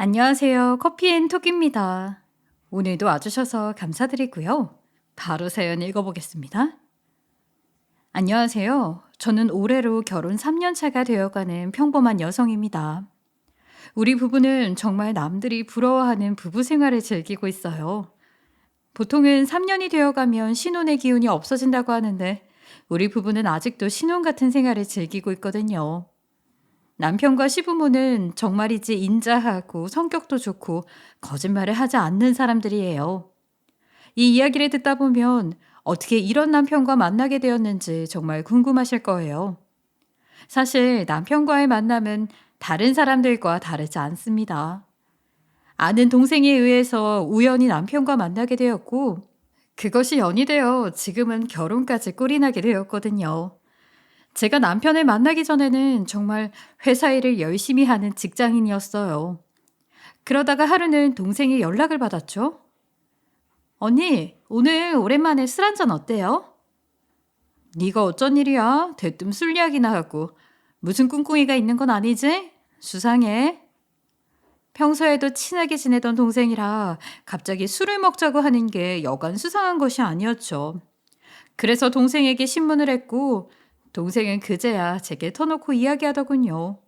안녕하세요. 커피앤톡입니다. 오늘도 와주셔서 감사드리고요. 바로 사연 읽어보겠습니다. 안녕하세요. 저는 올해로 결혼 3년 차가 되어가는 평범한 여성입니다. 우리 부부는 정말 남들이 부러워하는 부부 생활을 즐기고 있어요. 보통은 3년이 되어가면 신혼의 기운이 없어진다고 하는데 우리 부부는 아직도 신혼 같은 생활을 즐기고 있거든요. 남편과 시부모는 정말이지 인자하고 성격도 좋고 거짓말을 하지 않는 사람들이에요. 이 이야기를 듣다 보면 어떻게 이런 남편과 만나게 되었는지 정말 궁금하실 거예요. 사실 남편과의 만남은 다른 사람들과 다르지 않습니다. 아는 동생에 의해서 우연히 남편과 만나게 되었고, 그것이 연이 되어 지금은 결혼까지 꼴이 나게 되었거든요. 제가 남편을 만나기 전에는 정말 회사 일을 열심히 하는 직장인이었어요. 그러다가 하루는 동생이 연락을 받았죠. 언니, 오늘 오랜만에 술 한잔 어때요? 네가 어쩐 일이야? 대뜸 술 이야기나 하고. 무슨 꿍꿍이가 있는 건 아니지? 수상해. 평소에도 친하게 지내던 동생이라 갑자기 술을 먹자고 하는 게 여간 수상한 것이 아니었죠. 그래서 동생에게 신문을 했고, 동생은 그제야 제게 터놓고 이야기하더군요.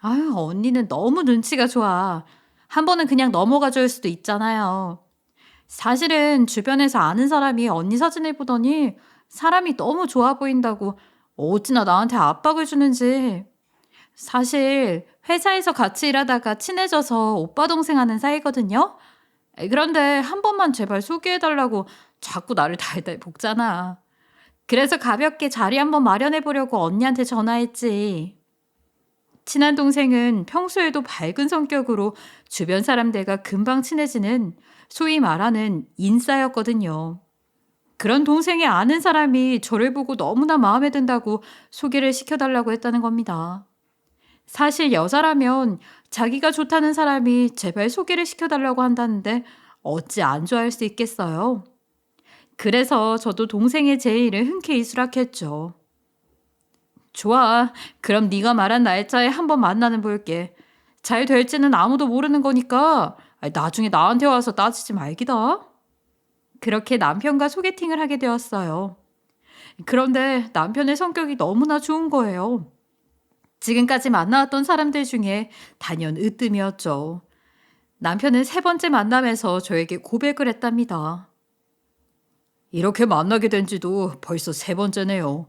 아유, 언니는 너무 눈치가 좋아. 한 번은 그냥 넘어가 줄 수도 있잖아요. 사실은 주변에서 아는 사람이 언니 사진을 보더니 사람이 너무 좋아 보인다고 어찌나 나한테 압박을 주는지. 사실 회사에서 같이 일하다가 친해져서 오빠 동생 하는 사이거든요. 그런데 한 번만 제발 소개해달라고 자꾸 나를 달달 볶잖아. 그래서 가볍게 자리 한번 마련해 보려고 언니한테 전화했지. 친한 동생은 평소에도 밝은 성격으로 주변 사람들과 금방 친해지는 소위 말하는 인싸였거든요. 그런 동생이 아는 사람이 저를 보고 너무나 마음에 든다고 소개를 시켜달라고 했다는 겁니다. 사실 여자라면 자기가 좋다는 사람이 제발 소개를 시켜달라고 한다는데 어찌 안 좋아할 수 있겠어요? 그래서 저도 동생의 제의를 흔쾌히 수락했죠. 좋아. 그럼 네가 말한 날짜에 한번 만나는 볼게. 잘 될지는 아무도 모르는 거니까 나중에 나한테 와서 따지지 말기다. 그렇게 남편과 소개팅을 하게 되었어요. 그런데 남편의 성격이 너무나 좋은 거예요. 지금까지 만나왔던 사람들 중에 단연 으뜸이었죠. 남편은 세 번째 만남에서 저에게 고백을 했답니다. 이렇게 만나게 된 지도 벌써 세 번째네요.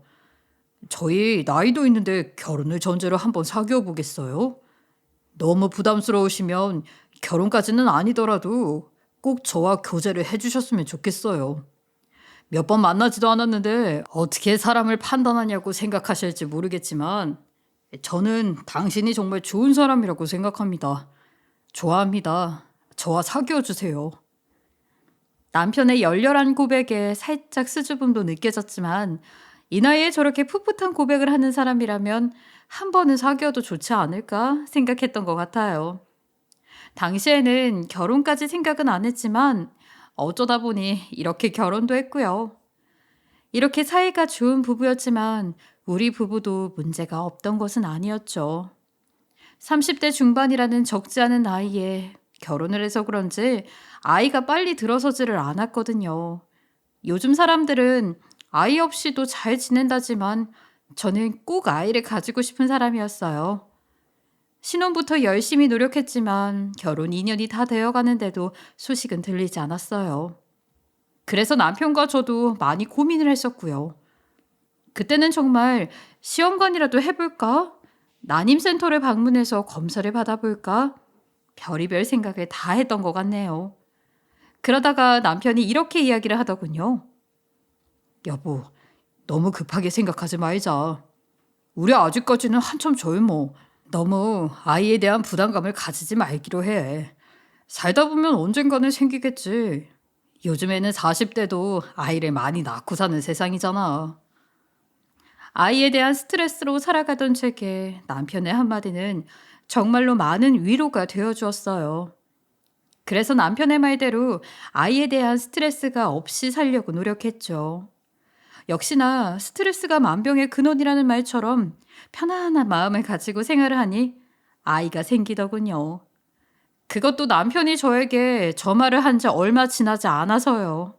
저희 나이도 있는데 결혼을 전제로 한번 사귀어 보겠어요? 너무 부담스러우시면 결혼까지는 아니더라도 꼭 저와 교제를 해주셨으면 좋겠어요. 몇 번 만나지도 않았는데 어떻게 사람을 판단하냐고 생각하실지 모르겠지만 저는 당신이 정말 좋은 사람이라고 생각합니다. 좋아합니다. 저와 사귀어 주세요. 남편의 열렬한 고백에 살짝 수줍음도 느껴졌지만 이 나이에 저렇게 풋풋한 고백을 하는 사람이라면 한 번은 사귀어도 좋지 않을까 생각했던 것 같아요. 당시에는 결혼까지 생각은 안 했지만 어쩌다 보니 이렇게 결혼도 했고요. 이렇게 사이가 좋은 부부였지만 우리 부부도 문제가 없던 것은 아니었죠. 30대 중반이라는 적지 않은 나이에 결혼을 해서 그런지 아이가 빨리 들어서지를 않았거든요. 요즘 사람들은 아이 없이도 잘 지낸다지만 저는 꼭 아이를 가지고 싶은 사람이었어요. 신혼부터 열심히 노력했지만 결혼 2년이 다 되어 가는데도 소식은 들리지 않았어요. 그래서 남편과 저도 많이 고민을 했었고요. 그때는 정말 시험관이라도 해볼까? 난임센터를 방문해서 검사를 받아볼까? 별의별 생각을 다 했던 것 같네요. 그러다가 남편이 이렇게 이야기를 하더군요. 여보, 너무 급하게 생각하지 말자. 우리 아직까지는 한참 젊어. 너무 아이에 대한 부담감을 가지지 말기로 해. 살다 보면 언젠가는 생기겠지. 요즘에는 40대도 아이를 많이 낳고 사는 세상이잖아. 아이에 대한 스트레스로 살아가던 제게 남편의 한마디는 정말로 많은 위로가 되어 주었어요. 그래서 남편의 말대로 아이에 대한 스트레스가 없이 살려고 노력했죠. 역시나 스트레스가 만병의 근원이라는 말처럼 편안한 마음을 가지고 생활을 하니 아이가 생기더군요. 그것도 남편이 저에게 저 말을 한 지 얼마 지나지 않아서요.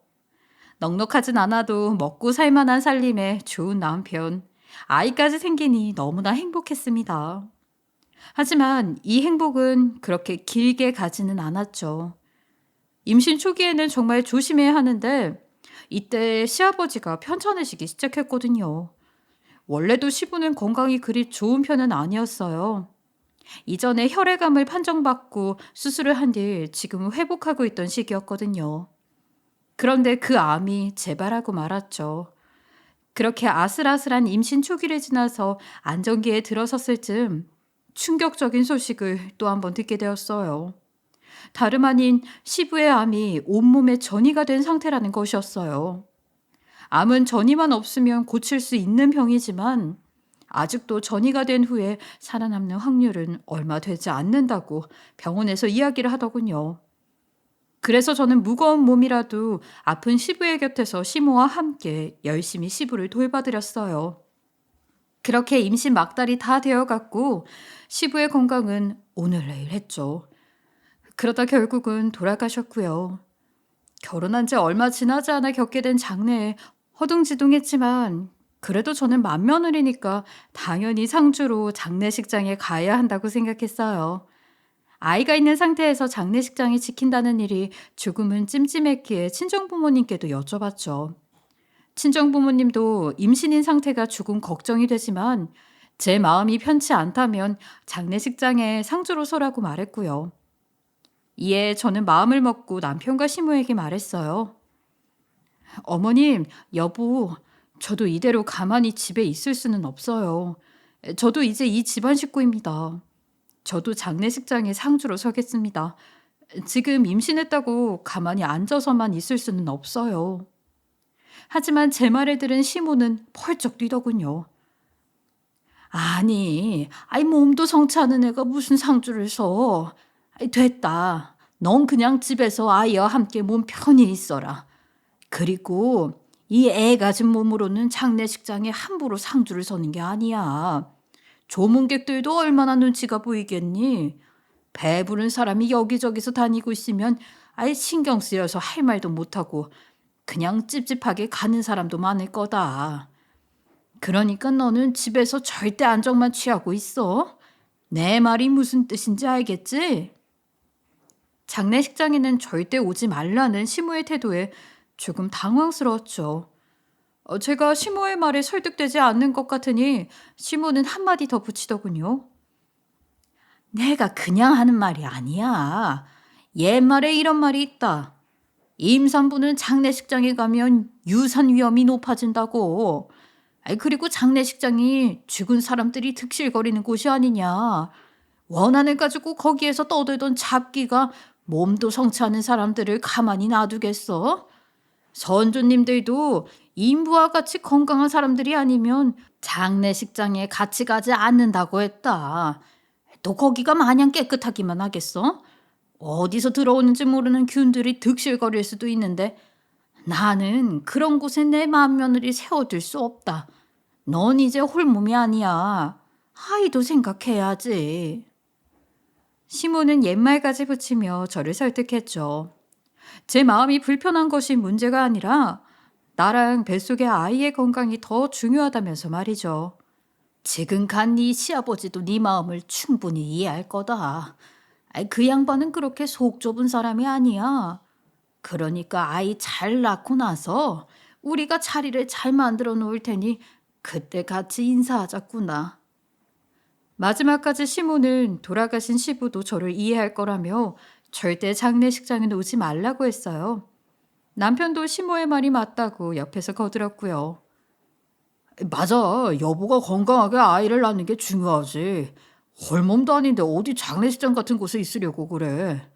넉넉하진 않아도 먹고 살 만한 살림에 좋은 남편, 아이까지 생기니 너무나 행복했습니다. 하지만 이 행복은 그렇게 길게 가지는 않았죠. 임신 초기에는 정말 조심해야 하는데 이때 시아버지가 편찮으시기 시작했거든요. 원래도 시부는 건강이 그리 좋은 편은 아니었어요. 이전에 혈액암을 판정받고 수술을 한 뒤 지금 회복하고 있던 시기였거든요. 그런데 그 암이 재발하고 말았죠. 그렇게 아슬아슬한 임신 초기를 지나서 안정기에 들어섰을 즈음 충격적인 소식을 또 한 번 듣게 되었어요. 다름 아닌 시부의 암이 온몸에 전이가 된 상태라는 것이었어요. 암은 전이만 없으면 고칠 수 있는 병이지만 아직도 전이가 된 후에 살아남는 확률은 얼마 되지 않는다고 병원에서 이야기를 하더군요. 그래서 저는 무거운 몸이라도 아픈 시부의 곁에서 시모와 함께 열심히 시부를 돌봐드렸어요. 그렇게 임신 막달이 다 되어갔고 시부의 건강은 오늘내일 했죠. 그러다 결국은 돌아가셨고요. 결혼한 지 얼마 지나지 않아 겪게 된 장래에 허둥지둥했지만 그래도 저는 맏며느리니까 당연히 상주로 장례식장에 가야 한다고 생각했어요. 아이가 있는 상태에서 장례식장에 지킨다는 일이 조금은 찜찜했기에 친정부모님께도 여쭤봤죠. 친정부모님도 임신인 상태가 조금 걱정이 되지만 제 마음이 편치 않다면 장례식장에 상주로 서라고 말했고요. 이에 저는 마음을 먹고 남편과 시모에게 말했어요. 어머님, 여보, 저도 이대로 가만히 집에 있을 수는 없어요. 저도 이제 이 집안 식구입니다. 저도 장례식장에 상주로 서겠습니다. 지금 임신했다고 가만히 앉아서만 있을 수는 없어요. 하지만 제 말을 들은 시모는 펄쩍 뛰더군요. 아니, 몸도 성치 않은 애가 무슨 상주를 서. 됐다. 넌 그냥 집에서 아이와 함께 몸 편히 있어라. 그리고 이 애 가진 몸으로는 장례식장에 함부로 상주를 서는 게 아니야. 조문객들도 얼마나 눈치가 보이겠니? 배부른 사람이 여기저기서 다니고 있으면 아예 신경 쓰여서 할 말도 못하고 그냥 찝찝하게 가는 사람도 많을 거다. 그러니까 너는 집에서 절대 안정만 취하고 있어. 내 말이 무슨 뜻인지 알겠지? 장례식장에는 절대 오지 말라는 시모의 태도에 조금 당황스러웠죠. 제가 시모의 말에 설득되지 않는 것 같으니 시모는 한마디 더 붙이더군요. 내가 그냥 하는 말이 아니야. 옛말에 이런 말이 있다. 임산부는 장례식장에 가면 유산 위험이 높아진다고. 그리고 장례식장이 죽은 사람들이 득실거리는 곳이 아니냐. 원한을 가지고 거기에서 떠들던 잡기가 몸도 성치 않은 사람들을 가만히 놔두겠어? 선조님들도 인부와 같이 건강한 사람들이 아니면 장례식장에 같이 가지 않는다고 했다. 또 거기가 마냥 깨끗하기만 하겠어? 어디서 들어오는지 모르는 균들이 득실거릴 수도 있는데 나는 그런 곳에 내 맏며느리 세워둘 수 없다. 넌 이제 홀몸이 아니야. 아이도 생각해야지. 시모는 옛말까지 붙이며 저를 설득했죠. 제 마음이 불편한 것이 문제가 아니라 나랑 뱃속의 아이의 건강이 더 중요하다면서 말이죠. 지금 간 네 시아버지도 네 마음을 충분히 이해할 거다. 그 양반은 그렇게 속 좁은 사람이 아니야. 그러니까 아이 잘 낳고 나서 우리가 자리를 잘 만들어 놓을 테니 그때 같이 인사하자꾸나. 마지막까지 시모는 돌아가신 시부도 저를 이해할 거라며 절대 장례식장에 오지 말라고 했어요. 남편도 시모의 말이 맞다고 옆에서 거들었고요. 맞아. 여보가 건강하게 아이를 낳는 게 중요하지. 홀몸도 아닌데 어디 장례식장 같은 곳에 있으려고 그래.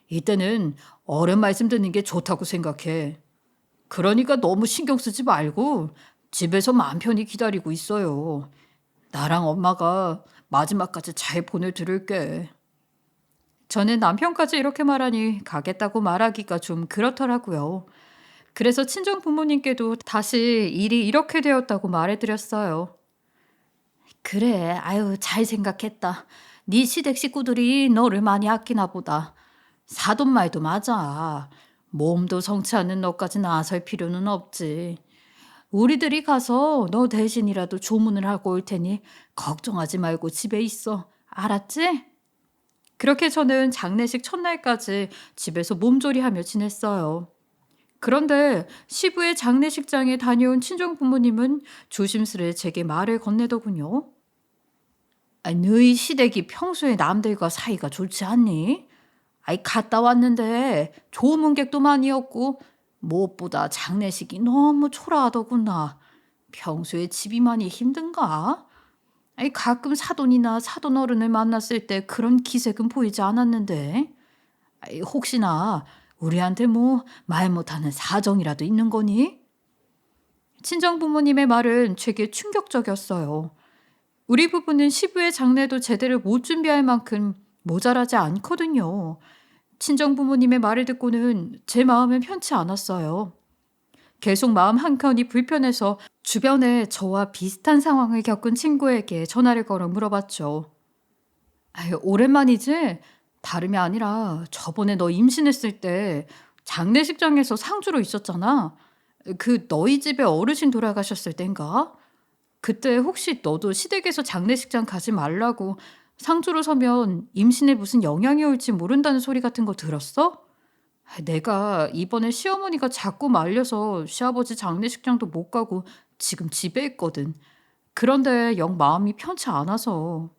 이때는 어른 말씀 듣는 게 좋다고 생각해. 그러니까 너무 신경 쓰지 말고 집에서 마음 편히 기다리고 있어요. 나랑 엄마가 마지막까지 잘 보내드릴게. 저는 남편까지 이렇게 말하니 가겠다고 말하기가 좀 그렇더라고요. 그래서 친정 부모님께도 다시 일이 이렇게 되었다고 말해드렸어요. 그래, 아유 잘 생각했다. 네 시댁 식구들이 너를 많이 아끼나 보다. 사돈 말도 맞아. 몸도 성치 않는 너까지 나설 필요는 없지. 우리들이 가서 너 대신이라도 조문을 하고 올 테니 걱정하지 말고 집에 있어. 알았지? 그렇게 저는 장례식 첫날까지 집에서 몸조리하며 지냈어요. 그런데 시부의 장례식장에 다녀온 친정 부모님은 조심스레 제게 말을 건네더군요. 너희 시댁이 평소에 남들과 사이가 좋지 않니? 갔다 왔는데 좋은 객도 많이 었고 무엇보다 장례식이 너무 초라하더구나. 평소에 집이 많이 힘든가? 가끔 사돈이나 사돈 어른을 만났을 때 그런 기색은 보이지 않았는데. 혹시나 우리한테 뭐 말 못하는 사정이라도 있는 거니? 친정 부모님의 말은 제게 충격적이었어요. 우리 부부는 시부의 장례도 제대로 못 준비할 만큼 모자라지 않거든요. 친정 부모님의 말을 듣고는 제 마음은 편치 않았어요. 계속 마음 한켠이 불편해서 주변에 저와 비슷한 상황을 겪은 친구에게 전화를 걸어 물어봤죠. 오랜만이지? 다름이 아니라 저번에 너 임신했을 때 장례식장에서 상주로 있었잖아. 그 너희 집에 어르신 돌아가셨을 땐가? 그때 혹시 너도 시댁에서 장례식장 가지 말라고 상주로 서면 임신에 무슨 영향이 올지 모른다는 소리 같은 거 들었어? 내가 이번에 시어머니가 자꾸 말려서 시아버지 장례식장도 못 가고 지금 집에 있거든. 그런데 영 마음이 편치 않아서.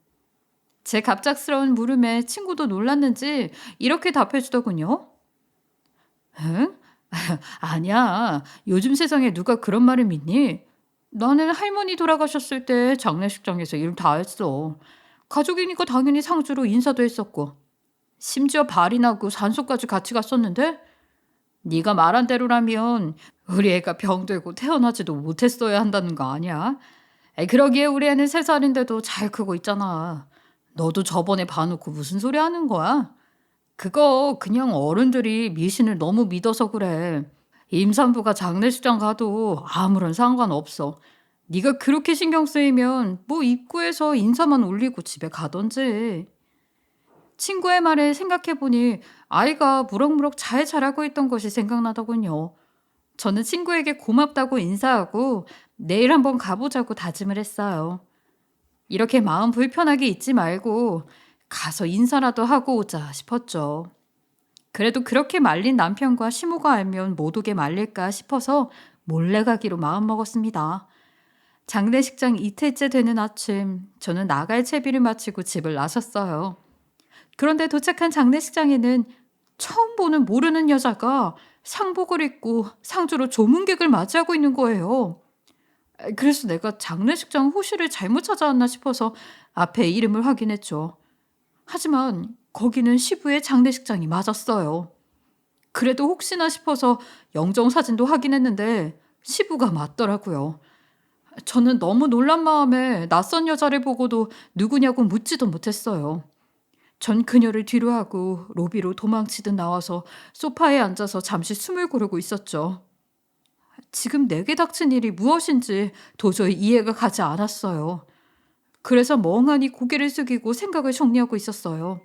제 갑작스러운 물음에 친구도 놀랐는지 이렇게 답해주더군요. 응? 아니야. 요즘 세상에 누가 그런 말을 믿니? 나는 할머니 돌아가셨을 때 장례식장에서 일 다 했어. 가족이니까 당연히 상주로 인사도 했었고. 심지어 발이 나고 산소까지 같이 갔었는데 네가 말한 대로라면 우리 애가 병들고 태어나지도 못했어야 한다는 거 아니야? 그러기에 우리 애는 3살인데도 잘 크고 있잖아. 너도 저번에 봐놓고 무슨 소리 하는 거야? 그거 그냥 어른들이 미신을 너무 믿어서 그래. 임산부가 장례식장 가도 아무런 상관없어. 네가 그렇게 신경 쓰이면 뭐 입구에서 인사만 올리고 집에 가던지. 친구의 말을 생각해보니 아이가 무럭무럭 잘 자라고 있던 것이 생각나더군요. 저는 친구에게 고맙다고 인사하고 내일 한번 가보자고 다짐을 했어요. 이렇게 마음 불편하게 있지 말고 가서 인사라도 하고 오자 싶었죠. 그래도 그렇게 말린 남편과 시모가 알면 못 오게 말릴까 싶어서 몰래 가기로 마음먹었습니다. 장례식장 이틀째 되는 아침, 저는 나갈 채비를 마치고 집을 나섰어요. 그런데 도착한 장례식장에는 처음 보는 모르는 여자가 상복을 입고 상주로 조문객을 맞이하고 있는 거예요. 그래서 내가 장례식장 호실을 잘못 찾아왔나 싶어서 앞에 이름을 확인했죠. 하지만 거기는 시부의 장례식장이 맞았어요. 그래도 혹시나 싶어서 영정사진도 확인했는데 시부가 맞더라고요. 저는 너무 놀란 마음에 낯선 여자를 보고도 누구냐고 묻지도 못했어요. 전 그녀를 뒤로 하고 로비로 도망치듯 나와서 소파에 앉아서 잠시 숨을 고르고 있었죠. 지금 내게 닥친 일이 무엇인지 도저히 이해가 가지 않았어요. 그래서 멍하니 고개를 숙이고 생각을 정리하고 있었어요.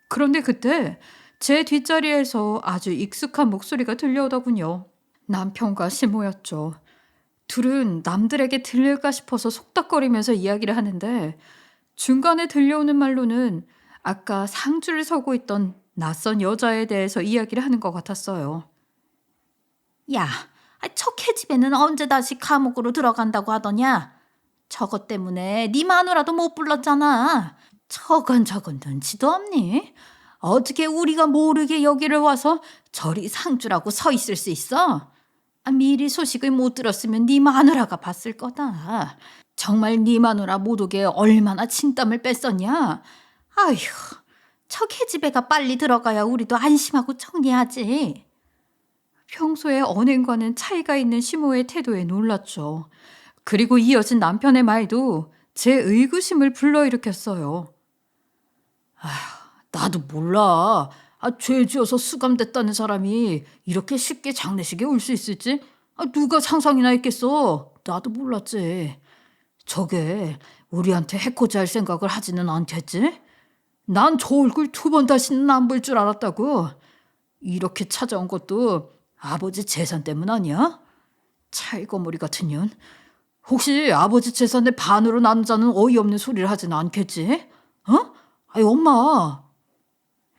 그런데 그때 제 뒷자리에서 아주 익숙한 목소리가 들려오더군요. 남편과 시모였죠. 둘은 남들에게 들릴까 싶어서 속닥거리면서 이야기를 하는데 중간에 들려오는 말로는 아까 상주를 서고 있던 낯선 여자에 대해서 이야기를 하는 것 같았어요. 야, 저 계집애는 언제 다시 감옥으로 들어간다고 하더냐? 저것 때문에 네 마누라도 못 불렀잖아. 저건 눈치도 없니? 어떻게 우리가 모르게 여기를 와서 저리 상주라고 서 있을 수 있어? 미리 소식을 못 들었으면 네 마누라가 봤을 거다. 정말 네 마누라 못 오게 얼마나 진땀을 뺐었냐? 아휴, 저 계집애가 빨리 들어가야 우리도 안심하고 정리하지. 평소에 언행과는 차이가 있는 시모의 태도에 놀랐죠. 그리고 이어진 남편의 말도 제 의구심을 불러일으켰어요. 나도 몰라. 죄 지어서 수감됐다는 사람이 이렇게 쉽게 장례식에 올 수 있을지? 누가 상상이나 했겠어. 나도 몰랐지. 저게 우리한테 해코지 할 생각을 하지는 않겠지? 난 저 얼굴 두 번 다시는 안 볼 줄 알았다고. 이렇게 찾아온 것도 아버지 재산 때문 아니야? 찰거머리 같은 년. 혹시 아버지 재산의 반으로 나누자는 어이없는 소리를 하진 않겠지? 어? 아이, 엄마.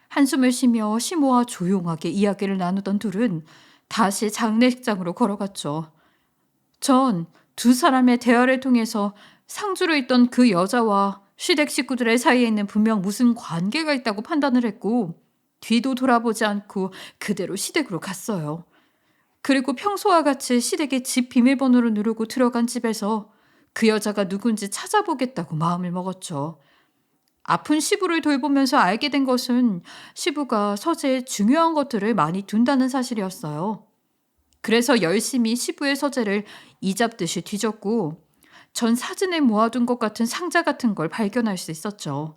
한숨을 쉬며 시모와 조용하게 이야기를 나누던 둘은 다시 장례식장으로 걸어갔죠. 전 두 사람의 대화를 통해서 상주로 있던 그 여자와 시댁 식구들의 사이에 있는 분명 무슨 관계가 있다고 판단을 했고, 뒤도 돌아보지 않고 그대로 시댁으로 갔어요. 그리고 평소와 같이 시댁의 집 비밀번호를 누르고 들어간 집에서 그 여자가 누군지 찾아보겠다고 마음을 먹었죠. 아픈 시부를 돌보면서 알게 된 것은 시부가 서재에 중요한 것들을 많이 둔다는 사실이었어요. 그래서 열심히 시부의 서재를 이잡듯이 뒤졌고, 전 사진에 모아둔 것 같은 상자 같은 걸 발견할 수 있었죠.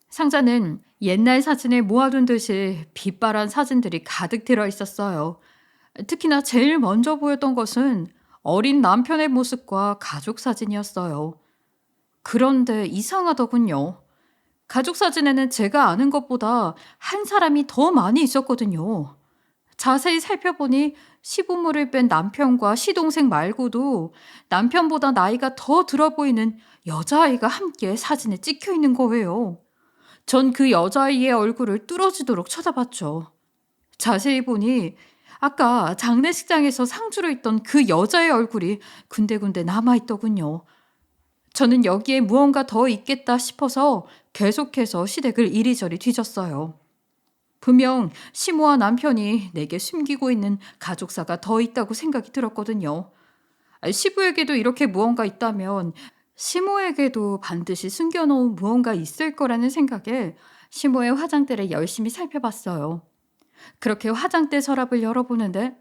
상자는 옛날 사진에 모아둔 듯이 빛바란 사진들이 가득 들어 있었어요. 특히나 제일 먼저 보였던 것은 어린 남편의 모습과 가족 사진이었어요. 그런데 이상하더군요. 가족 사진에는 제가 아는 것보다 한 사람이 더 많이 있었거든요. 자세히 살펴보니 시부모를 뺀 남편과 시동생 말고도 남편보다 나이가 더 들어 보이는 여자아이가 함께 사진에 찍혀 있는 거예요. 전 그 여자아이의 얼굴을 뚫어지도록 쳐다봤죠. 자세히 보니 아까 장례식장에서 상주로 있던 그 여자의 얼굴이 군데군데 남아있더군요. 저는 여기에 무언가 더 있겠다 싶어서 계속해서 시댁을 이리저리 뒤졌어요. 분명 시모와 남편이 내게 숨기고 있는 가족사가 더 있다고 생각이 들었거든요. 시부에게도 이렇게 무언가 있다면 시모에게도 반드시 숨겨놓은 무언가 있을 거라는 생각에 시모의 화장대를 열심히 살펴봤어요. 그렇게 화장대 서랍을 열어보는데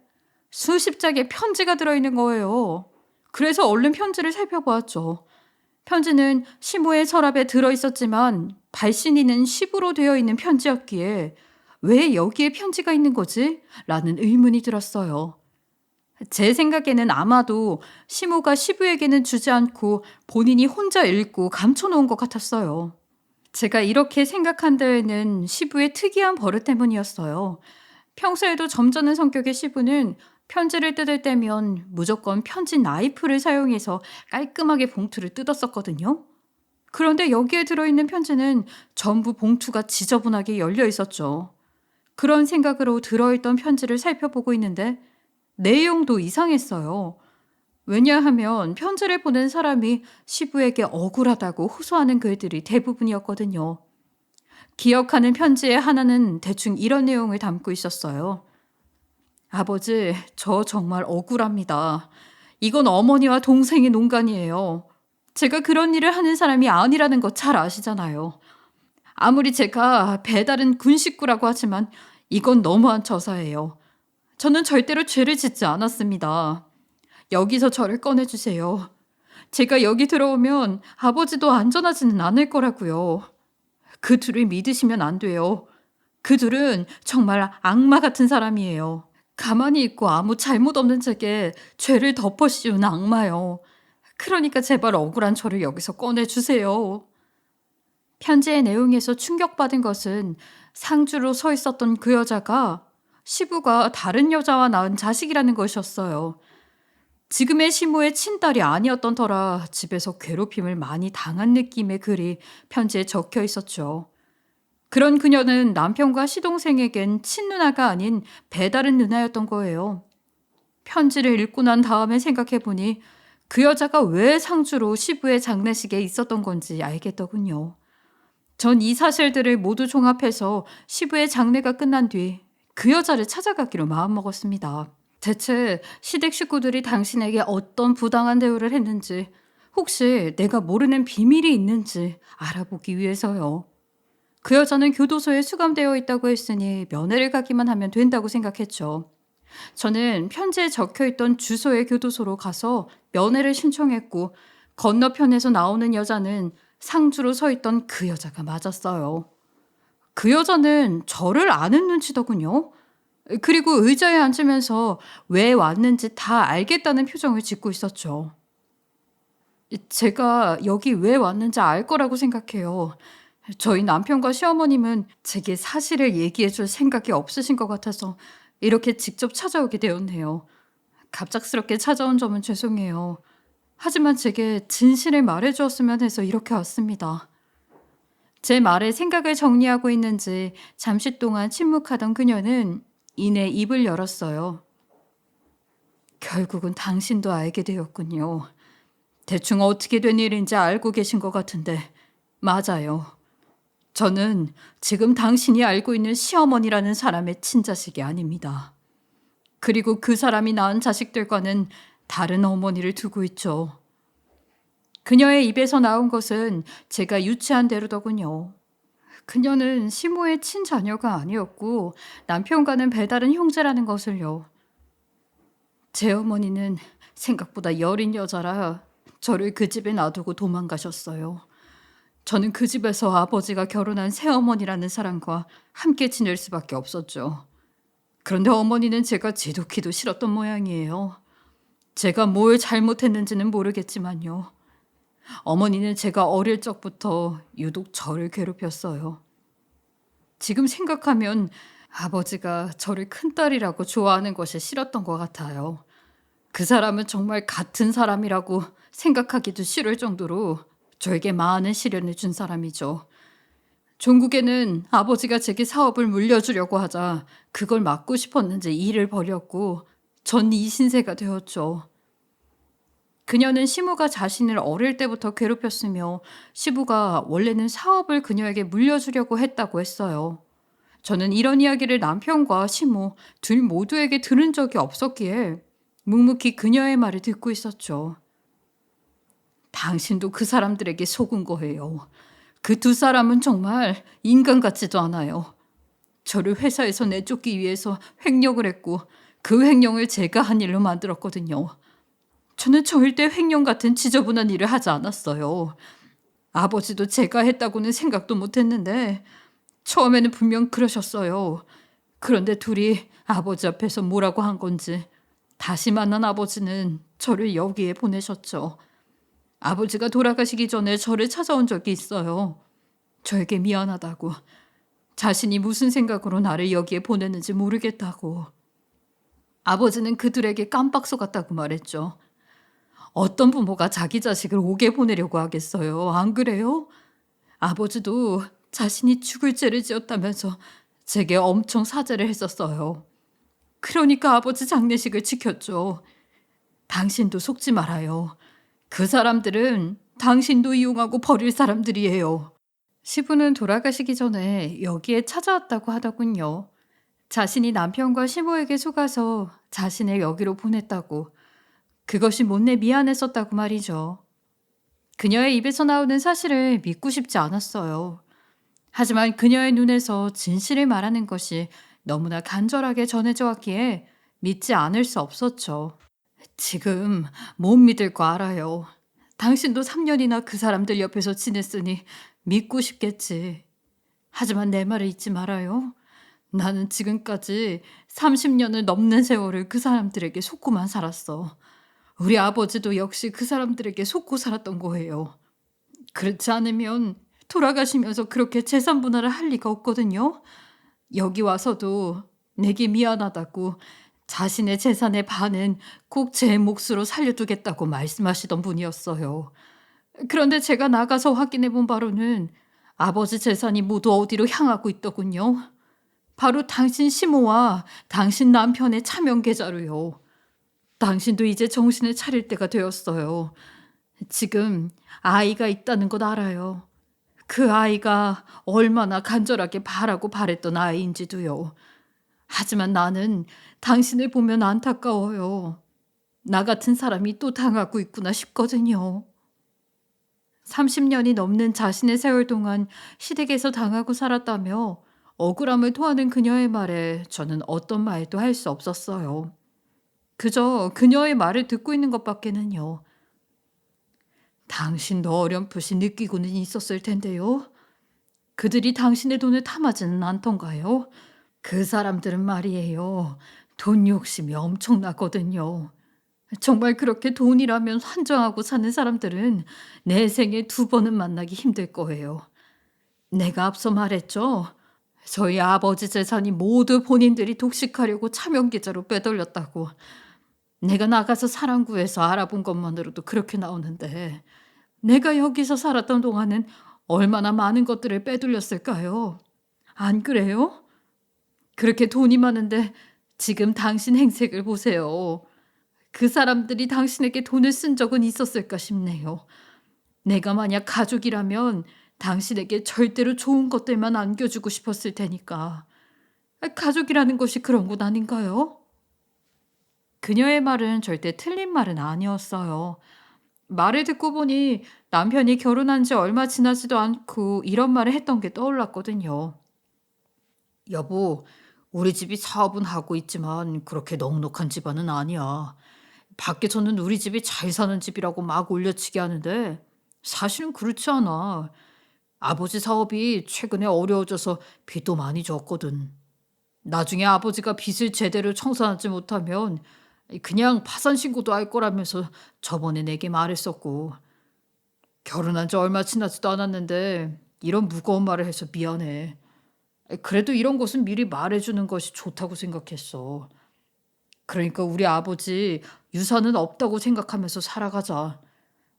수십 장의 편지가 들어있는 거예요. 그래서 얼른 편지를 살펴보았죠. 편지는 시모의 서랍에 들어있었지만 발신인은 시부로 되어 있는 편지였기에 왜 여기에 편지가 있는 거지? 라는 의문이 들었어요. 제 생각에는 아마도 시모가 시부에게는 주지 않고 본인이 혼자 읽고 감춰놓은 것 같았어요. 제가 이렇게 생각한 데에는 시부의 특이한 버릇 때문이었어요. 평소에도 점잖은 성격의 시부는 편지를 뜯을 때면 무조건 편지 나이프를 사용해서 깔끔하게 봉투를 뜯었었거든요. 그런데 여기에 들어있는 편지는 전부 봉투가 지저분하게 열려 있었죠. 그런 생각으로 들어있던 편지를 살펴보고 있는데 내용도 이상했어요. 왜냐하면 편지를 보낸 사람이 시부에게 억울하다고 호소하는 글들이 대부분이었거든요. 기억하는 편지의 하나는 대충 이런 내용을 담고 있었어요. 아버지, 저 정말 억울합니다. 이건 어머니와 동생의 농간이에요. 제가 그런 일을 하는 사람이 아니라는 거 잘 아시잖아요. 아무리 제가 배다른 군 식구라고 하지만 이건 너무한 처사예요. 저는 절대로 죄를 짓지 않았습니다. 여기서 저를 꺼내주세요. 제가 여기 들어오면 아버지도 안전하지는 않을 거라고요. 그 둘을 믿으시면 안 돼요. 그 둘은 정말 악마 같은 사람이에요. 가만히 있고 아무 잘못 없는 제게 죄를 덮어씌운 악마요. 그러니까 제발 억울한 저를 여기서 꺼내주세요. 편지의 내용에서 충격받은 것은 상주로 서 있었던 그 여자가 시부가 다른 여자와 낳은 자식이라는 것이었어요. 지금의 시모의 친딸이 아니었던 터라 집에서 괴롭힘을 많이 당한 느낌의 글이 편지에 적혀 있었죠. 그런 그녀는 남편과 시동생에겐 친누나가 아닌 배다른 누나였던 거예요. 편지를 읽고 난 다음에 생각해보니 그 여자가 왜 상주로 시부의 장례식에 있었던 건지 알겠더군요. 전 이 사실들을 모두 종합해서 시부의 장례가 끝난 뒤 그 여자를 찾아가기로 마음먹었습니다. 대체 시댁 식구들이 당신에게 어떤 부당한 대우를 했는지, 혹시 내가 모르는 비밀이 있는지 알아보기 위해서요. 그 여자는 교도소에 수감되어 있다고 했으니 면회를 가기만 하면 된다고 생각했죠. 저는 편지에 적혀있던 주소의 교도소로 가서 면회를 신청했고, 건너편에서 나오는 여자는 상주로 서 있던 그 여자가 맞았어요. 그 여자는 저를 아는 눈치더군요. 그리고 의자에 앉으면서 왜 왔는지 다 알겠다는 표정을 짓고 있었죠. 제가 여기 왜 왔는지 알 거라고 생각해요. 저희 남편과 시어머님은 제게 사실을 얘기해 줄 생각이 없으신 것 같아서 이렇게 직접 찾아오게 되었네요. 갑작스럽게 찾아온 점은 죄송해요. 하지만 제게 진실을 말해 주었으면 해서 이렇게 왔습니다. 제 말에 생각을 정리하고 있는지 잠시 동안 침묵하던 그녀는 이내 입을 열었어요. 결국은 당신도 알게 되었군요. 대충 어떻게 된 일인지 알고 계신 것 같은데, 맞아요. 저는 지금 당신이 알고 있는 시어머니라는 사람의 친자식이 아닙니다. 그리고 그 사람이 낳은 자식들과는 다른 어머니를 두고 있죠. 그녀의 입에서 나온 것은 제가 유추한 대로더군요. 그녀는 시모의 친자녀가 아니었고 남편과는 배다른 형제라는 것을요. 제 어머니는 생각보다 여린 여자라 저를 그 집에 놔두고 도망가셨어요. 저는 그 집에서 아버지가 결혼한 새어머니라는 사람과 함께 지낼 수밖에 없었죠. 그런데 어머니는 제가 지독히도 싫었던 모양이에요. 제가 뭘 잘못했는지는 모르겠지만요. 어머니는 제가 어릴 적부터 유독 저를 괴롭혔어요. 지금 생각하면 아버지가 저를 큰딸이라고 좋아하는 것이 싫었던 것 같아요. 그 사람은 정말 같은 사람이라고 생각하기도 싫을 정도로 저에게 많은 시련을 준 사람이죠. 종국에는 아버지가 제게 사업을 물려주려고 하자 그걸 막고 싶었는지 일을 벌였고 전 이 신세가 되었죠. 그녀는 시부가 자신을 어릴 때부터 괴롭혔으며 시부가 원래는 사업을 그녀에게 물려주려고 했다고 했어요. 저는 이런 이야기를 남편과 시모 둘 모두에게 들은 적이 없었기에 묵묵히 그녀의 말을 듣고 있었죠. 당신도 그 사람들에게 속은 거예요. 그 두 사람은 정말 인간 같지도 않아요. 저를 회사에서 내쫓기 위해서 횡령을 했고 그 횡령을 제가 한 일로 만들었거든요. 저는 절대 횡령 같은 지저분한 일을 하지 않았어요. 아버지도 제가 했다고는 생각도 못했는데 처음에는 분명 그러셨어요. 그런데 둘이 아버지 앞에서 뭐라고 한 건지 다시 만난 아버지는 저를 여기에 보내셨죠. 아버지가 돌아가시기 전에 저를 찾아온 적이 있어요. 저에게 미안하다고. 자신이 무슨 생각으로 나를 여기에 보냈는지 모르겠다고. 아버지는 그들에게 깜빡 속았다고 말했죠. 어떤 부모가 자기 자식을 옥에 보내려고 하겠어요. 안 그래요? 아버지도 자신이 죽을 죄를 지었다면서 제게 엄청 사죄를 했었어요. 그러니까 아버지 장례식을 지켰죠. 당신도 속지 말아요. 그 사람들은 당신도 이용하고 버릴 사람들이에요. 시부는 돌아가시기 전에 여기에 찾아왔다고 하더군요. 자신이 남편과 시부에게 속아서 자신을 여기로 보냈다고. 그것이 못내 미안했었다고 말이죠. 그녀의 입에서 나오는 사실을 믿고 싶지 않았어요. 하지만 그녀의 눈에서 진실을 말하는 것이 너무나 간절하게 전해져 왔기에 믿지 않을 수 없었죠. 지금 못 믿을 거 알아요. 당신도 3년이나 그 사람들 옆에서 지냈으니 믿고 싶겠지. 하지만 내 말을 잊지 말아요. 나는 지금까지 30년을 넘는 세월을 그 사람들에게 속고만 살았어. 우리 아버지도 역시 그 사람들에게 속고 살았던 거예요. 그렇지 않으면 돌아가시면서 그렇게 재산 분할을 할 리가 없거든요. 여기 와서도 내게 미안하다고 자신의 재산의 반은 꼭 제 몫으로 살려두겠다고 말씀하시던 분이었어요. 그런데 제가 나가서 확인해 본 바로는 아버지 재산이 모두 어디로 향하고 있더군요. 바로 당신 시모와 당신 남편의 차명 계좌로요. 당신도 이제 정신을 차릴 때가 되었어요. 지금 아이가 있다는 것 알아요. 그 아이가 얼마나 간절하게 바라고 바랬던 아이인지도요. 하지만 나는 당신을 보면 안타까워요. 나 같은 사람이 또 당하고 있구나 싶거든요. 30년이 넘는 자신의 세월 동안 시댁에서 당하고 살았다며 억울함을 토하는 그녀의 말에 저는 어떤 말도 할 수 없었어요. 그저 그녀의 말을 듣고 있는 것밖에는요. 당신도 어렴풋이 느끼고는 있었을 텐데요. 그들이 당신의 돈을 탐하지는 않던가요? 그 사람들은 말이에요. 돈 욕심이 엄청나거든요. 정말 그렇게 돈이라면 환장하고 사는 사람들은 내 생에 두 번은 만나기 힘들 거예요. 내가 앞서 말했죠. 저희 아버지 재산이 모두 본인들이 독식하려고 차명계좌로 빼돌렸다고. 내가 나가서 사람 구해서 알아본 것만으로도 그렇게 나오는데 내가 여기서 살았던 동안은 얼마나 많은 것들을 빼돌렸을까요? 안 그래요? 그렇게 돈이 많은데 지금 당신 행색을 보세요. 그 사람들이 당신에게 돈을 쓴 적은 있었을까 싶네요. 내가 만약 가족이라면 당신에게 절대로 좋은 것들만 안겨주고 싶었을 테니까. 가족이라는 것이 그런 것 아닌가요? 그녀의 말은 절대 틀린 말은 아니었어요. 말을 듣고 보니 남편이 결혼한 지 얼마 지나지도 않고 이런 말을 했던 게 떠올랐거든요. 여보, 우리 집이 사업은 하고 있지만 그렇게 넉넉한 집안은 아니야. 밖에서는 우리 집이 잘 사는 집이라고 막 올려치기 하는데 사실은 그렇지 않아. 아버지 사업이 최근에 어려워져서 빚도 많이 졌거든. 나중에 아버지가 빚을 제대로 청산하지 못하면 그냥 파산 신고도 할 거라면서 저번에 내게 말했었고, 결혼한 지 얼마 지나지도 않았는데 이런 무거운 말을 해서 미안해. 그래도 이런 것은 미리 말해주는 것이 좋다고 생각했어. 그러니까 우리 아버지 유산은 없다고 생각하면서 살아가자.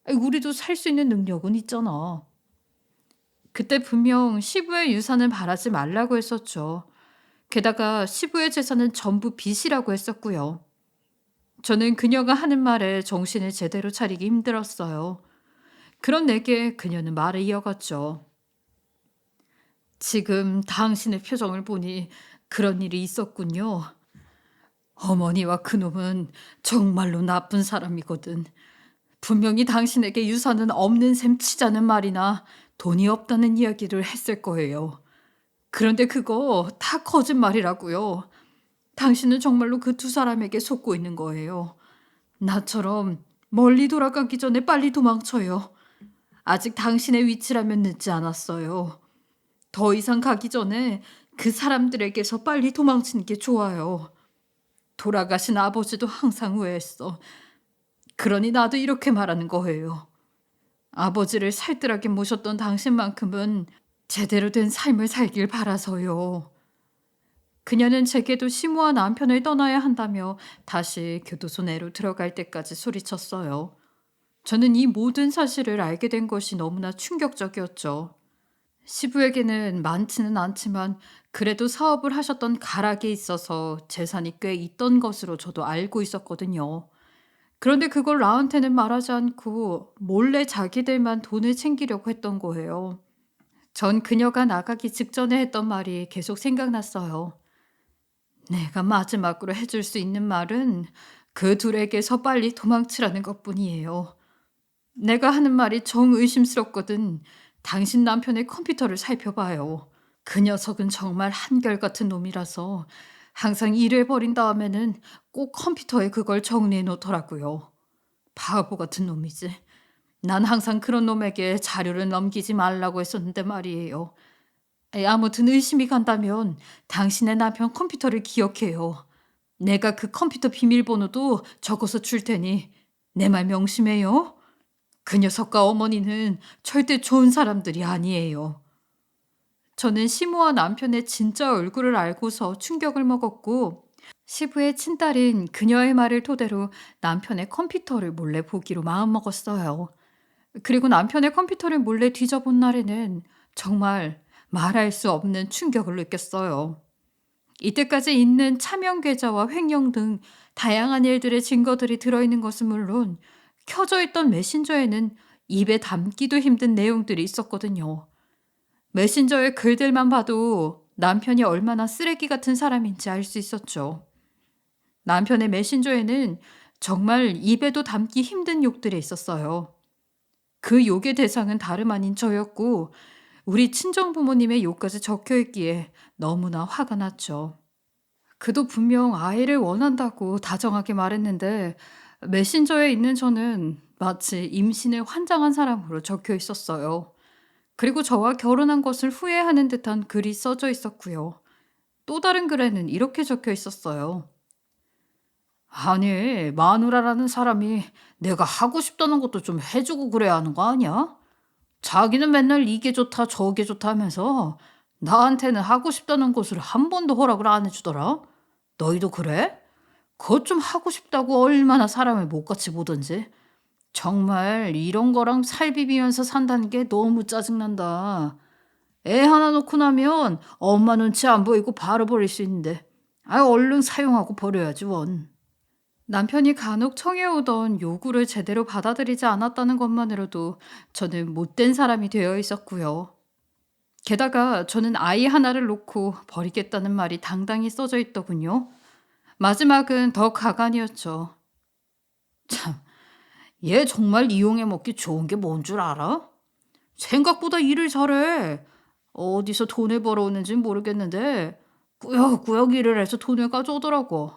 우리도 살 수 있는 능력은 있잖아. 그때 분명 시부의 유산을 바라지 말라고 했었죠. 게다가 시부의 재산은 전부 빚이라고 했었고요. 저는 그녀가 하는 말에 정신을 제대로 차리기 힘들었어요. 그런 내게 그녀는 말을 이어갔죠. 지금 당신의 표정을 보니 그런 일이 있었군요. 어머니와 그놈은 정말로 나쁜 사람이거든. 분명히 당신에게 유산은 없는 셈 치자는 말이나 돈이 없다는 이야기를 했을 거예요. 그런데 그거 다 거짓말이라고요. 당신은 정말로 그 두 사람에게 속고 있는 거예요. 나처럼 멀리 돌아가기 전에 빨리 도망쳐요. 아직 당신의 위치라면 늦지 않았어요. 더 이상 가기 전에 그 사람들에게서 빨리 도망치는 게 좋아요. 돌아가신 아버지도 항상 후회했어. 그러니 나도 이렇게 말하는 거예요. 아버지를 살뜰하게 모셨던 당신만큼은 제대로 된 삶을 살길 바라서요. 그녀는 제게도 시무와 남편을 떠나야 한다며 다시 교도소 내로 들어갈 때까지 소리쳤어요. 저는 이 모든 사실을 알게 된 것이 너무나 충격적이었죠. 시부에게는 많지는 않지만 그래도 사업을 하셨던 가락에 있어서 재산이 꽤 있던 것으로 저도 알고 있었거든요. 그런데 그걸 나한테는 말하지 않고 몰래 자기들만 돈을 챙기려고 했던 거예요. 전 그녀가 나가기 직전에 했던 말이 계속 생각났어요. 내가 마지막으로 해줄 수 있는 말은 그 둘에게서 빨리 도망치라는 것뿐이에요. 내가 하는 말이 정의심스럽거든. 당신 남편의 컴퓨터를 살펴봐요. 그 녀석은 정말 한결같은 놈이라서 항상 일을 벌인 다음에는 꼭 컴퓨터에 그걸 정리해 놓더라고요. 바보 같은 놈이지. 난 항상 그런 놈에게 자료를 넘기지 말라고 했었는데 말이에요. 아무튼 의심이 간다면 당신의 남편 컴퓨터를 기억해요. 내가 그 컴퓨터 비밀번호도 적어서 줄 테니 내 말 명심해요. 그 녀석과 어머니는 절대 좋은 사람들이 아니에요. 저는 시모와 남편의 진짜 얼굴을 알고서 충격을 먹었고 시부의 친딸인 그녀의 말을 토대로 남편의 컴퓨터를 몰래 보기로 마음먹었어요. 그리고 남편의 컴퓨터를 몰래 뒤져본 날에는 정말 말할 수 없는 충격을 느꼈어요. 이때까지 있는 차명 계좌와 횡령 등 다양한 일들의 증거들이 들어있는 것은 물론 켜져 있던 메신저에는 입에 담기도 힘든 내용들이 있었거든요. 메신저의 글들만 봐도 남편이 얼마나 쓰레기 같은 사람인지 알 수 있었죠. 남편의 메신저에는 정말 입에도 담기 힘든 욕들이 있었어요. 그 욕의 대상은 다름 아닌 저였고 우리 친정 부모님의 욕까지 적혀 있기에 너무나 화가 났죠. 그도 분명 아이를 원한다고 다정하게 말했는데 메신저에 있는 저는 마치 임신에 환장한 사람으로 적혀 있었어요. 그리고 저와 결혼한 것을 후회하는 듯한 글이 써져 있었고요. 또 다른 글에는 이렇게 적혀 있었어요. 아니, 마누라라는 사람이 내가 하고 싶다는 것도 좀 해주고 그래야 하는 거 아니야? 자기는 맨날 이게 좋다 저게 좋다 하면서 나한테는 하고 싶다는 것을 한 번도 허락을 안 해주더라. 너희도 그래? 그것 좀 하고 싶다고 얼마나 사람을 못같이 보던지. 정말 이런 거랑 살비비면서 산다는 게 너무 짜증난다. 애 하나 놓고 나면 엄마 눈치 안 보이고 바로 버릴 수 있는데. 얼른 사용하고 버려야지 원. 남편이 간혹 청해오던 요구를 제대로 받아들이지 않았다는 것만으로도 저는 못된 사람이 되어 있었고요. 게다가 저는 아이 하나를 놓고 버리겠다는 말이 당당히 써져 있더군요. 마지막은 더 가관이었죠. 참, 얘 정말 이용해 먹기 좋은 게 뭔 줄 알아? 생각보다 일을 잘해. 어디서 돈을 벌어오는지 모르겠는데 꾸역꾸역 일을 해서 돈을 가져오더라고.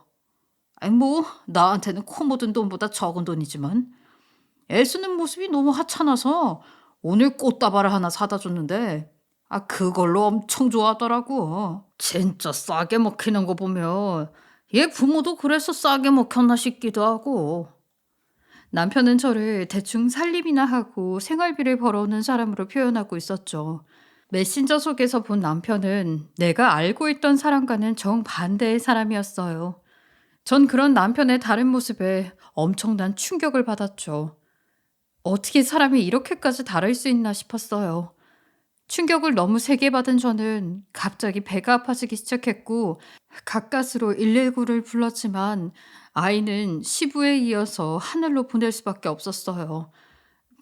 뭐 나한테는 코 묻은 돈보다 적은 돈이지만 애쓰는 모습이 너무 하찮아서 오늘 꽃다발을 하나 사다 줬는데 그걸로 엄청 좋아하더라고. 진짜 싸게 먹히는 거 보면 얘 부모도 그래서 싸게 먹혔나 싶기도 하고. 남편은 저를 대충 살림이나 하고 생활비를 벌어오는 사람으로 표현하고 있었죠. 메신저 속에서 본 남편은 내가 알고 있던 사람과는 정반대의 사람이었어요. 전 그런 남편의 다른 모습에 엄청난 충격을 받았죠. 어떻게 사람이 이렇게까지 다를 수 있나 싶었어요. 충격을 너무 세게 받은 저는 갑자기 배가 아파지기 시작했고 가까스로 119를 불렀지만 아이는 시부에 이어서 하늘로 보낼 수밖에 없었어요.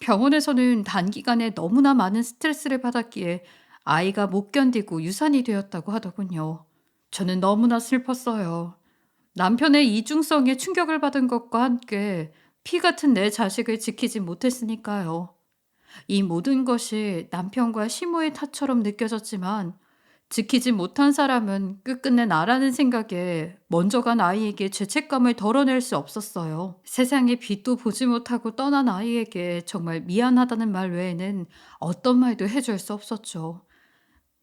병원에서는 단기간에 너무나 많은 스트레스를 받았기에 아이가 못 견디고 유산이 되었다고 하더군요. 저는 너무나 슬펐어요. 남편의 이중성에 충격을 받은 것과 함께 피 같은 내 자식을 지키지 못했으니까요. 이 모든 것이 남편과 시모의 탓처럼 느껴졌지만 지키지 못한 사람은 끝끝내 나라는 생각에 먼저 간 아이에게 죄책감을 덜어낼 수 없었어요. 세상에 빛도 보지 못하고 떠난 아이에게 정말 미안하다는 말 외에는 어떤 말도 해줄 수 없었죠.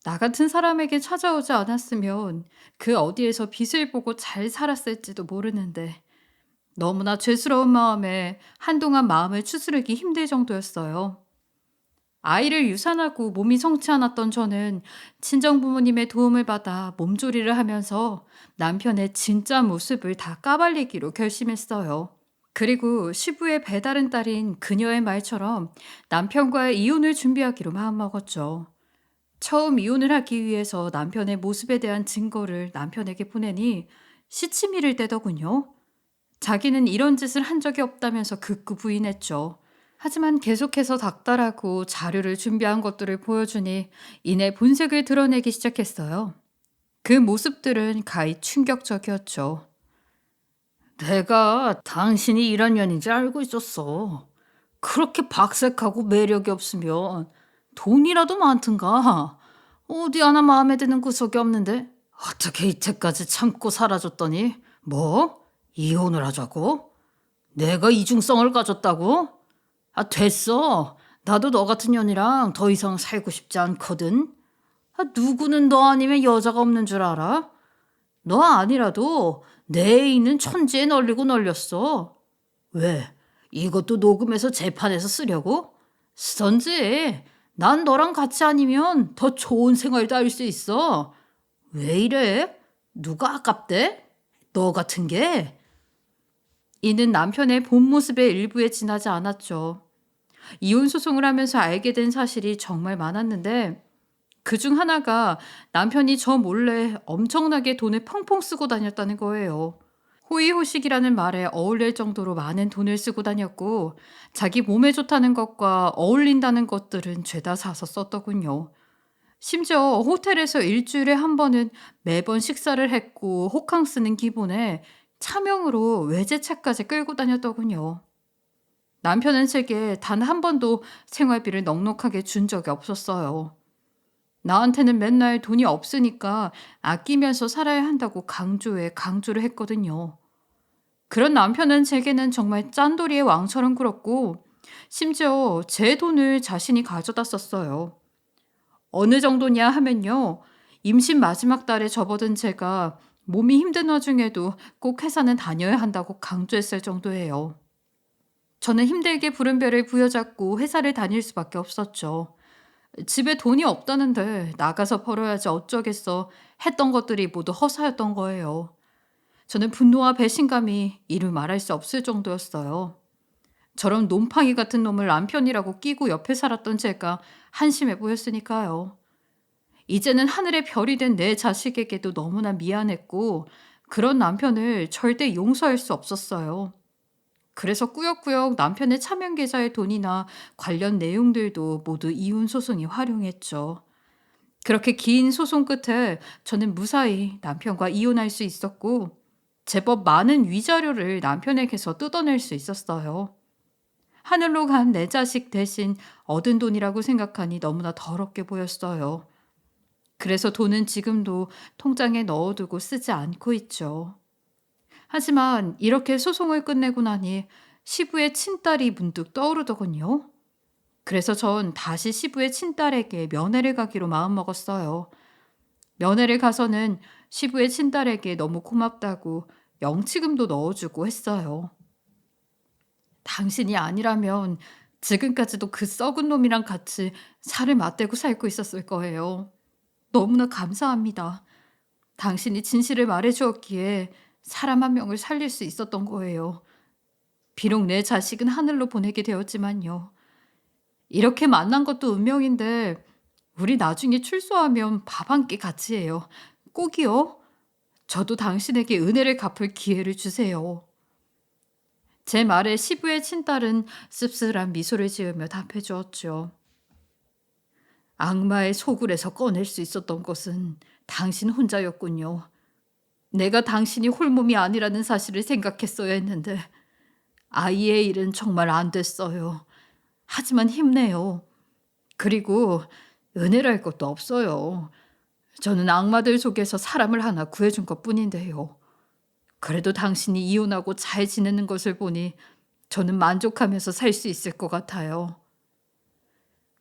나 같은 사람에게 찾아오지 않았으면 그 어디에서 빛을 보고 잘 살았을지도 모르는데 너무나 죄스러운 마음에 한동안 마음을 추스르기 힘들 정도였어요. 아이를 유산하고 몸이 성치 않았던 저는 친정 부모님의 도움을 받아 몸조리를 하면서 남편의 진짜 모습을 다 까발리기로 결심했어요. 그리고 시부의 배다른 딸인 그녀의 말처럼 남편과의 이혼을 준비하기로 마음먹었죠. 처음 이혼을 하기 위해서 남편의 모습에 대한 증거를 남편에게 보내니 시치미를 떼더군요. 자기는 이런 짓을 한 적이 없다면서 극구 부인했죠. 하지만 계속해서 닥달하고 자료를 준비한 것들을 보여주니 이내 본색을 드러내기 시작했어요. 그 모습들은 가히 충격적이었죠. 내가 당신이 이런 년인지 알고 있었어. 그렇게 박색하고 매력이 없으면 돈이라도 많든가. 어디 하나 마음에 드는 구석이 없는데 어떻게 이때까지 참고 살아줬더니 뭐? 이혼을 하자고? 내가 이중성을 가졌다고? 됐어. 나도 너 같은 년이랑 더 이상 살고 싶지 않거든. 누구는 너 아니면 여자가 없는 줄 알아? 너 아니라도 내 애인은 천지에 널리고 널렸어. 왜? 이것도 녹음해서 재판에서 쓰려고? 쓰던지. 난 너랑 같이 아니면 더 좋은 생활도 할 수 있어. 왜 이래? 누가 아깝대? 너 같은 게? 이는 남편의 본 모습의 일부에 지나지 않았죠. 이혼 소송을 하면서 알게 된 사실이 정말 많았는데 그 중 하나가 남편이 저 몰래 엄청나게 돈을 펑펑 쓰고 다녔다는 거예요. 호의호식이라는 말에 어울릴 정도로 많은 돈을 쓰고 다녔고 자기 몸에 좋다는 것과 어울린다는 것들은 죄다 사서 썼더군요. 심지어 호텔에서 일주일에 한 번은 매번 식사를 했고 호캉스는 기본에 차명으로 외제차까지 끌고 다녔더군요. 남편은 제게 단 한 번도 생활비를 넉넉하게 준 적이 없었어요. 나한테는 맨날 돈이 없으니까 아끼면서 살아야 한다고 강조를 했거든요. 그런 남편은 제게는 정말 짠돌이의 왕처럼 굴었고 심지어 제 돈을 자신이 가져다 썼어요. 어느 정도냐 하면요. 임신 마지막 달에 접어든 제가 몸이 힘든 와중에도 꼭 회사는 다녀야 한다고 강조했을 정도예요. 저는 힘들게 부른 별을 부여잡고 회사를 다닐 수밖에 없었죠. 집에 돈이 없다는데 나가서 벌어야지 어쩌겠어 했던 것들이 모두 허사였던 거예요. 저는 분노와 배신감이 이루 말할 수 없을 정도였어요. 저런 놈팡이 같은 놈을 남편이라고 끼고 옆에 살았던 제가 한심해 보였으니까요. 이제는 하늘의 별이 된 내 자식에게도 너무나 미안했고 그런 남편을 절대 용서할 수 없었어요. 그래서 꾸역꾸역 남편의 차명 계좌의 돈이나 관련 내용들도 모두 이혼 소송에 활용했죠. 그렇게 긴 소송 끝에 저는 무사히 남편과 이혼할 수 있었고 제법 많은 위자료를 남편에게서 뜯어낼 수 있었어요. 하늘로 간 내 자식 대신 얻은 돈이라고 생각하니 너무나 더럽게 보였어요. 그래서 돈은 지금도 통장에 넣어두고 쓰지 않고 있죠. 하지만 이렇게 소송을 끝내고 나니 시부의 친딸이 문득 떠오르더군요. 그래서 전 다시 시부의 친딸에게 면회를 가기로 마음먹었어요. 면회를 가서는 시부의 친딸에게 너무 고맙다고 영치금도 넣어주고 했어요. 당신이 아니라면 지금까지도 그 썩은 놈이랑 같이 살을 맞대고 살고 있었을 거예요. 너무나 감사합니다. 당신이 진실을 말해주었기에 사람 한 명을 살릴 수 있었던 거예요. 비록 내 자식은 하늘로 보내게 되었지만요. 이렇게 만난 것도 운명인데 우리 나중에 출소하면 밥 한 끼 같이 해요. 꼭이요. 저도 당신에게 은혜를 갚을 기회를 주세요. 제 말에 시부의 친딸은 씁쓸한 미소를 지으며 답해 주었죠. 악마의 소굴에서 꺼낼 수 있었던 것은 당신 혼자였군요. 내가 당신이 홀몸이 아니라는 사실을 생각했어야 했는데 아이의 일은 정말 안 됐어요. 하지만 힘내요. 그리고 은혜랄 것도 없어요. 저는 악마들 속에서 사람을 하나 구해준 것뿐인데요. 그래도 당신이 이혼하고 잘 지내는 것을 보니 저는 만족하면서 살 수 있을 것 같아요.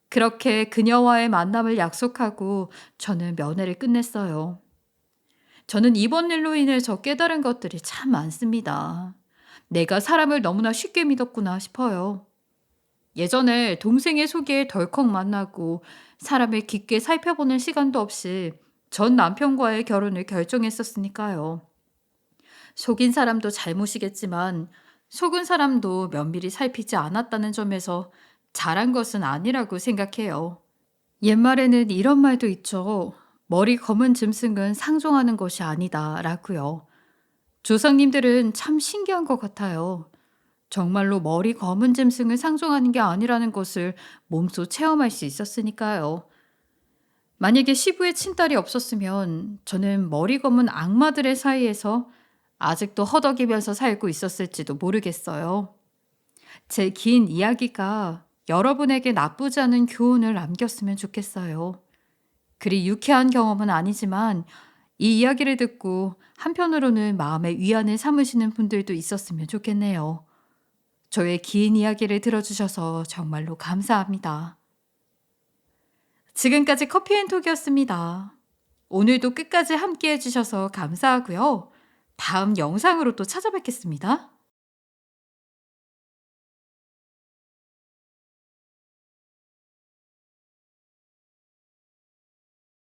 그렇게 그녀와의 만남을 약속하고 저는 면회를 끝냈어요. 저는 이번 일로 인해서 깨달은 것들이 참 많습니다. 내가 사람을 너무나 쉽게 믿었구나 싶어요. 예전에 동생의 소개에 덜컥 만나고 사람을 깊게 살펴보는 시간도 없이 전 남편과의 결혼을 결정했었으니까요. 속인 사람도 잘못이겠지만 속은 사람도 면밀히 살피지 않았다는 점에서 잘한 것은 아니라고 생각해요. 옛말에는 이런 말도 있죠. 머리 검은 짐승은 상종하는 것이 아니다 라고요. 조상님들은 참 신기한 것 같아요. 정말로 머리 검은 짐승을 상종하는 게 아니라는 것을 몸소 체험할 수 있었으니까요. 만약에 시부의 친딸이 없었으면 저는 머리 검은 악마들의 사이에서 아직도 허덕이면서 살고 있었을지도 모르겠어요. 제 긴 이야기가 여러분에게 나쁘지 않은 교훈을 남겼으면 좋겠어요. 그리 유쾌한 경험은 아니지만 이 이야기를 듣고 한편으로는 마음의 위안을 삼으시는 분들도 있었으면 좋겠네요. 저의 긴 이야기를 들어주셔서 정말로 감사합니다. 지금까지 커피앤톡이었습니다. 오늘도 끝까지 함께 해주셔서 감사하고요. 다음 영상으로 또 찾아뵙겠습니다.